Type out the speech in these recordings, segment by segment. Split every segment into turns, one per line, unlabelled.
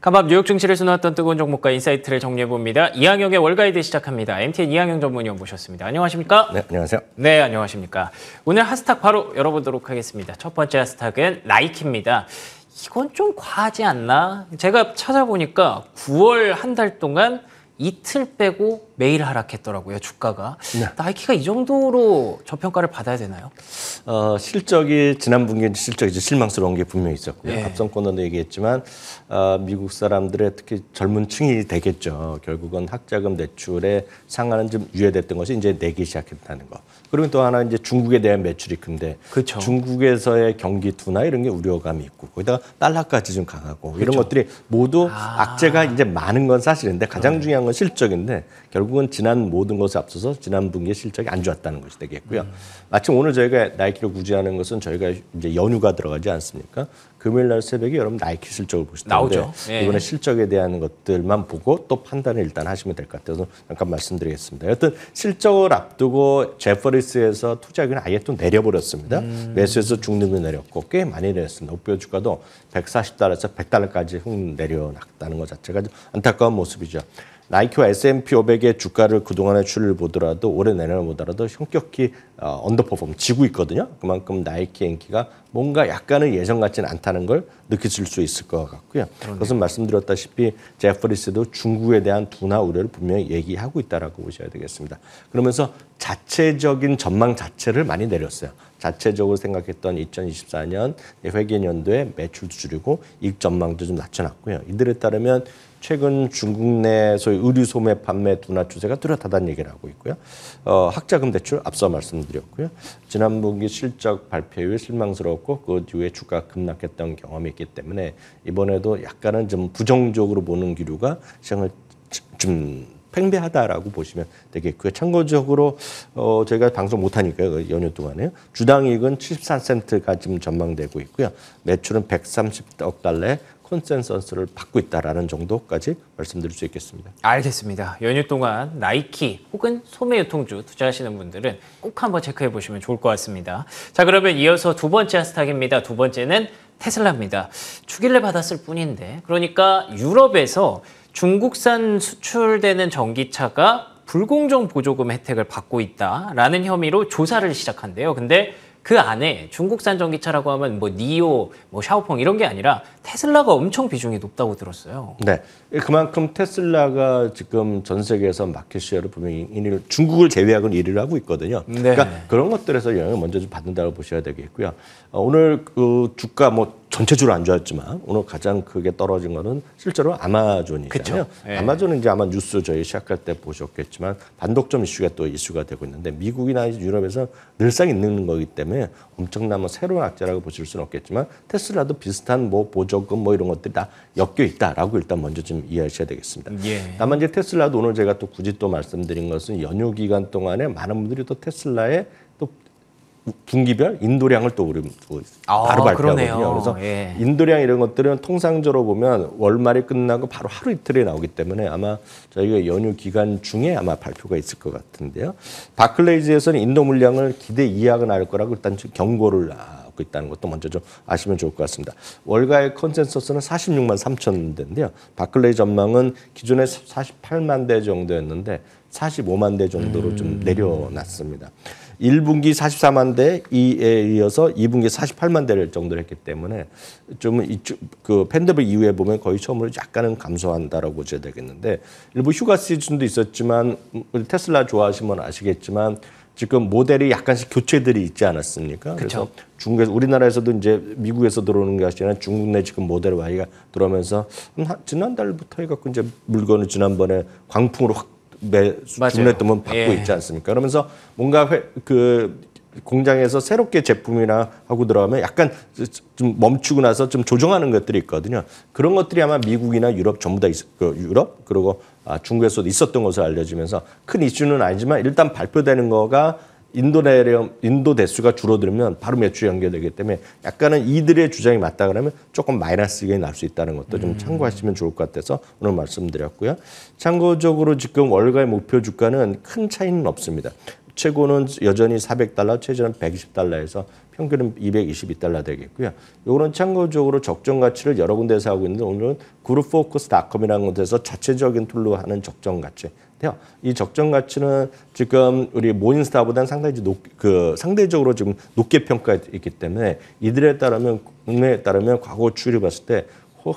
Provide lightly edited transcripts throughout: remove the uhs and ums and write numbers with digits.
간밤 뉴욕 증시를 수놓았던 뜨거운 종목과 인사이트를 정리해봅니다. 이항영의 월가이드 시작합니다. MTN 이항영 전문위원 모셨습니다. 안녕하십니까?
네, 안녕하세요.
네, 안녕하십니까? 오늘 핫스탁 바로 열어보도록 하겠습니다. 첫 번째 핫스탁은 나이키입니다. 이건 좀 과하지 않나? 제가 찾아보니까 9월 한 달 동안 이틀 빼고 매일 하락했더라고요, 주가가.
네.
나이키가 이 정도로 저평가를 받아야 되나요?
실적이 지난 분기 실적이 실망스러운 게 분명히 있었고요.
네.
앞선 코너도 얘기했지만 미국 사람들의 특히 젊은 층이 되겠죠. 결국은 학자금 대출에 상한은 좀 유예됐던 것이 이제 내기 시작했다는 거. 그리고 또 하나 이제 중국에 대한 매출이 큰데
그렇죠.
중국에서의 경기 둔화 이런 게 우려감이 있고 거기다가 달러까지 좀 강하고 이런 것들이 모두 악재가 이제 많은 건 사실인데 가장 중요한 건 실적인데 결국은 지난 모든 것에 앞서서 지난 분기의 실적이 안 좋았다는 것이 되겠고요. 마침 오늘 저희가 나이키를 구제하는 것은 저희가 이제 연휴가 들어가지 않습니까? 금요일 날 새벽에 여러분 나이키 실적을 보실 텐데
나오죠. 예.
이번에 실적에 대한 것들만 보고 또 판단을 일단 하시면 될 것 같아서 잠깐 말씀드리겠습니다. 여튼 실적을 앞두고 제퍼리스에서 투자금을 아예 또 내려버렸습니다. 매수해서 중등을 내렸고 꽤 많이 내렸습니다. 목표 주가도 140달러에서 100달러까지 훅 내려놨다는 것 자체가 좀 안타까운 모습이죠. 나이키와 S&P 500의 주가를 그동안의 추이를 보더라도 올해 내년을 보더라도 현격히 언더퍼폼 지고 있거든요. 그만큼 나이키 인기가 뭔가 약간은 예전 같지는 않다는 걸 느끼실 수 있을 것 같고요. 그것은 말씀드렸다시피 제퍼리스도 중국에 대한 둔화 우려를 분명히 얘기하고 있다라고 보셔야 되겠습니다. 그러면서 자체적인 전망 자체를 많이 내렸어요. 자체적으로 생각했던 2024년 회계연도에 매출도 줄이고 이익 전망도 좀 낮춰놨고요. 이들에 따르면 최근 중국 내 소위 의류 소매 판매 둔화 추세가 뚜렷하다는 얘기를 하고 있고요. 학자금 대출 앞서 말씀드렸고요. 지난 분기 실적 발표 이후에 실망스러웠고 그 뒤에 주가 급락했던 경험이 있기 때문에 이번에도 약간은 좀 부정적으로 보는 기류가 시장을 좀 팽배하다라고 보시면 되겠고요. 참고적으로 저희가 방송 못하니까요. 연휴 동안에요. 주당 이익은 74센트가 지금 전망되고 있고요. 매출은 130억 달러의 컨센서스를 받고 있다라는 정도까지 말씀드릴 수 있겠습니다.
알겠습니다. 연휴 동안 나이키 혹은 소매유통주 투자하시는 분들은 꼭 한번 체크해 보시면 좋을 것 같습니다. 자, 그러면 이어서 두 번째 핫스탁입니다. 두 번째는 테슬라입니다. 주기를 받았을 뿐인데 그러니까 유럽에서 중국산 수출되는 전기차가 불공정 보조금 혜택을 받고 있다라는 혐의로 조사를 시작한대요. 근데 그 안에 중국산 전기차라고 하면 뭐 니오, 뭐 샤오펑 이런 게 아니라 테슬라가 엄청 비중이 높다고 들었어요.
네, 그만큼 테슬라가 지금 전 세계에서 마켓쉐어를 분명히 1위를, 중국을 제외하고는 1위를 하고 있거든요.
네.
그러니까 그런 것들에서 영향을 먼저 좀 받는다고 보셔야 되겠고요. 오늘 그 주가 뭐 전체적으로 안 좋았지만 오늘 가장 크게 떨어진 거는 실제로 아마존이잖아요.
네.
아마존은 이제 아마 뉴스 저희 시작할 때 보셨겠지만 반독점 이슈가 또 이슈가 되고 있는데 미국이나 유럽에서 늘상 있는 거기 때문에 엄청난 뭐 새로운 악재라고 보실 수는 없겠지만 테슬라도 비슷한 뭐 보조금 뭐 이런 것들이 다 엮여 있다라고 일단 먼저 좀 이해하셔야 되겠습니다.
예.
다만 이제 테슬라도 오늘 제가 또 굳이 또 말씀드린 것은 연휴 기간 동안에 많은 분들이 또 테슬라의 또 분기별 인도량을 또 우리 바로 발표하거든요. 그래서
예.
인도량 이런 것들은 통상적으로 보면 월말이 끝나고 바로 하루 이틀에 나오기 때문에 아마 저희가 연휴 기간 중에 아마 발표가 있을 것 같은데요. 바클레이즈에서는 인도 물량을 기대 이하가 나올 거라고 일단 경고를 하고 있다는 것도 먼저 좀 아시면 좋을 것 같습니다. 월가의 컨센서스는 46만 3천 대인데요. 바클레이 전망은 기존에 48만 대 정도였는데 45만 대 정도로 좀 내려놨습니다. 1분기 44만 대에 이어서 2분기 48만 대를 정도를 했기 때문에 좀 그 팬데믹 이후에 보면 거의 처음으로 약간은 감소한다라고 보셔야 되겠는데 일부 휴가 시즌도 있었지만 테슬라 좋아하시면 아시겠지만 지금 모델이 약간씩 교체들이 있지 않았습니까?
그쵸.
그래서 중국에서 우리나라에서도 이제 미국에서 들어오는 게 아니라 중국 내 지금 모델 Y가 들어오면서 지난달부터 해갖고 이제 물건을 지난번에 광풍으로 확 주문에 뜨면 받고
예.
있지 않습니까? 그러면서 뭔가 그 공장에서 새롭게 제품이나 하고 들어가면 약간 좀 멈추고 나서 좀 조정하는 것들이 있거든요. 그런 것들이 아마 미국이나 유럽 전부 다 유럽 그리고 중국에서도 있었던 것으로 알려지면서 큰 이슈는 아니지만 일단 발표되는 거가 인도 대수가 줄어들면 바로 매출이 연결되기 때문에 약간은 이들의 주장이 맞다 그러면 조금 마이너스 의견이 날 수 있다는 것도 좀 참고하시면 좋을 것 같아서 오늘 말씀드렸고요. 참고적으로 지금 월가의 목표 주가는 큰 차이는 없습니다. 최고는 여전히 $400, 최저는 $120에서 평균은 $222 되겠고요. 이거는 참고적으로 적정 가치를 여러 군데에서 하고 있는데 오늘은 그룹포커스.com이라는 곳에서 자체적인 툴로 하는 적정 가치인데요. 이 적정 가치는 지금 우리 모닝스타보다는 상대적으로 지금 높게 평가했기 때문에 이들에 따르면 국내에 따르면 과거 추이를 봤을 때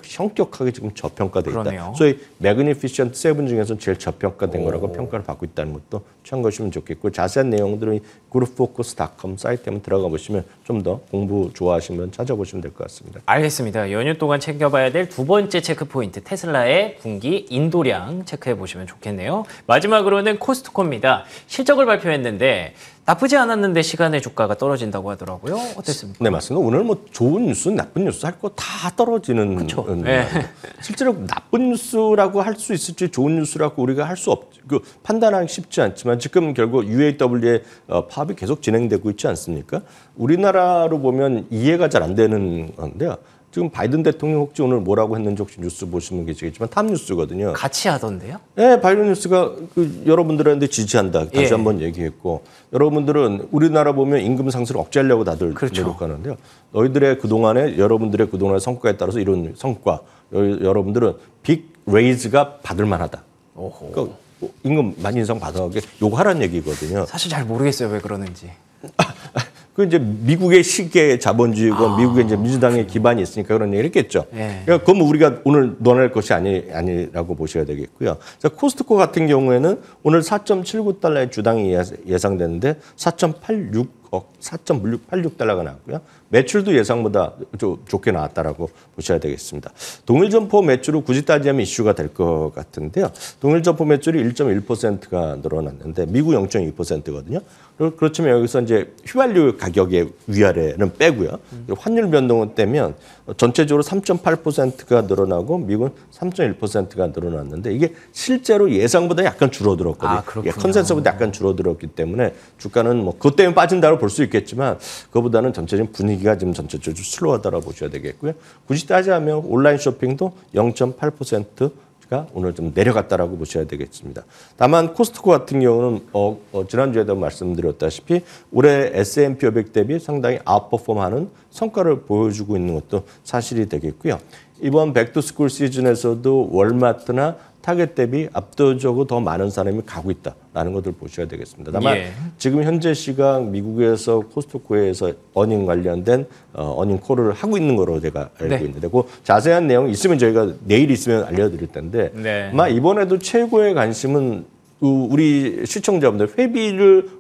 현격하게 지금 저평가돼 있다.
그러네요.
소위 매그니피션트 세븐 중에서 제일 저평가된 거라고 평가를 받고 있다는 것도 참고하시면 좋겠고 자세한 내용들은 그룹포커스.com 사이트에 한번 들어가 보시면 좀 더 공부 좋아하시면 찾아보시면 될 것 같습니다.
알겠습니다. 연휴 동안 챙겨봐야 될 두 번째 체크 포인트 테슬라의 분기 인도량 체크해 보시면 좋겠네요. 마지막으로는 코스트코입니다. 실적을 발표했는데 나쁘지 않았는데 시간의 주가가 떨어진다고 하더라고요. 어땠습니까?
네, 맞습니다. 오늘 뭐 좋은 뉴스, 나쁜 뉴스 할 거 다 떨어지는.
네.
실제로 나쁜 뉴스라고 할 수 있을지 좋은 뉴스라고 우리가 할 수 판단하기 쉽지 않지만 지금 결국 UAW의 파업이 계속 진행되고 있지 않습니까? 우리나라로 보면 이해가 잘 안 되는 건데요. 지금 바이든 대통령 혹시 오늘 뭐라고 했는지 혹시 뉴스 보시면 계시겠지만 탑 뉴스거든요.
같이 하던데요?
네, 바이든 뉴스가 여러분들한테 지지한다. 다시
예.
한번 얘기했고 여러분들은 우리나라 보면 임금 상승을 억제하려고 다들
그렇죠.
노력하는데요. 여러분들의 그동안의 성과에 따라서 이런 성과, 여러분들은 빅 레이즈가 받을 만하다. 그러니까 임금 많이 인상 받아가게 요구하라는 얘기거든요.
사실 잘 모르겠어요. 왜 그러는지.
그 이제 미국의 시계 자본주의고 미국의 이제 민주당의 기반이 있으니까 그런 얘기를 했겠죠.
예.
그러니까 그건 오리가 오늘 논할 것이 아니라고 보셔야 되겠고요. 자, 코스트코 같은 경우에는 오늘 $4.79의 주당이 예상되는데 4.86달러가 나왔고요. 매출도 예상보다 좀 좋게 나왔다라고 보셔야 되겠습니다. 동일 점포 매출은 굳이 따지자면 이슈가 될 것 같은데요. 동일 점포 매출이 1.1%가 늘어났는데 미국 0.2%거든요. 그렇지만 여기서 이제 휘발유 가격의 위아래는 빼고요. 환율 변동은 떼면 전체적으로 3.8%가 늘어나고 미국은 3.1%가 늘어났는데 이게 실제로 예상보다 약간 줄어들었거든요.
아, 그렇군요.
컨센서스보다 약간 줄어들었기 때문에 주가는 뭐 그것 때문에 빠진다고 볼 수 있겠지만 그거보다는 전체적인 분위기가 지금 전체적으로 슬로우하다고 보셔야 되겠고요. 굳이 따지자면 온라인 쇼핑도 0.8%가 오늘 좀 내려갔다라고 보셔야 되겠습니다. 다만 코스트코 같은 경우는 지난주에도 말씀드렸다시피 올해 S&P 500 대비 상당히 아웃퍼폼하는 성과를 보여주고 있는 것도 사실이 되겠고요. 이번 백투스쿨 시즌에서도 월마트나 타겟 대비 압도적으로 더 많은 사람이 가고 있다라는 것을 보셔야 되겠습니다. 다만 지금 현재 시각 미국에서 코스트코에서 어닝 관련된 어닝 콜을 하고 있는 거로 제가 알고 있는데 그 자세한 내용 있으면 저희가 내일 있으면 알려드릴 텐데 아마 이번에도 최고의 관심은 우리 시청자분들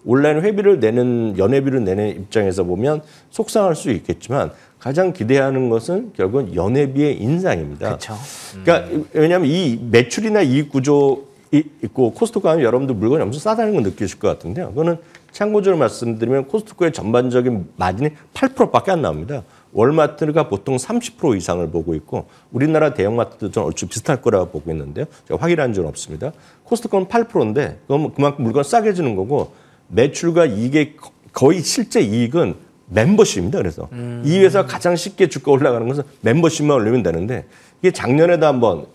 온라인 회비를 내는 연회비를 내는 입장에서 보면 속상할 수 있겠지만 가장 기대하는 것은 결국은 연회비의 인상입니다.
그렇죠.
그러니까 왜냐하면 이 매출이나 이익 구조 있고 코스트코 가면 여러분들 물건이 엄청 싸다는 걸 느끼실 것 같은데요. 그거는 참고적으로 말씀드리면 코스트코의 전반적인 마진이 8%밖에 안 나옵니다. 월마트가 보통 30% 이상을 보고 있고 우리나라 대형마트도 좀 얼추 비슷할 거라고 보고 있는데요. 제가 확인한 적은 없습니다. 코스트코는 8%인데 그만큼 물건 싸게 주는 거고 매출과 이익의 거의 실제 이익은 멤버십입니다. 그래서 이 회사가 가장 쉽게 주가 올라가는 것은 멤버십만 올리면 되는데 이게 작년에도 한번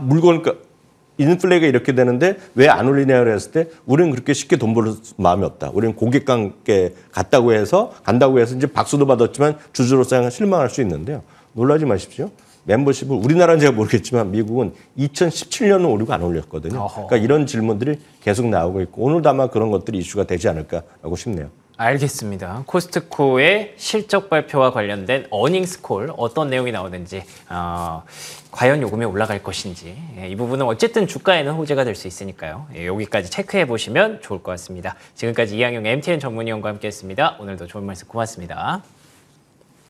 물건 인플레이가 이렇게 되는데 왜 안 올리냐고 했을 때 우리는 그렇게 쉽게 돈 벌 마음이 없다. 우리는 고객과 함께 간다고 해서 이제 박수도 받았지만 주주로서 실망할 수 있는데요. 놀라지 마십시오. 멤버십을 우리나라는 제가 모르겠지만 미국은 2017년은 오르고 안 올렸거든요. 그러니까 이런 질문들이 계속 나오고 있고 오늘도 아마 그런 것들이 이슈가 되지 않을까라고 싶네요.
알겠습니다. 코스트코의 실적 발표와 관련된 어닝스콜 어떤 내용이 나오는지 과연 요금이 올라갈 것인지 이 부분은 어쨌든 주가에는 호재가 될 수 있으니까요. 여기까지 체크해 보시면 좋을 것 같습니다. 지금까지 이항용 MTN 전문위원과 함께했습니다. 오늘도 좋은 말씀 고맙습니다.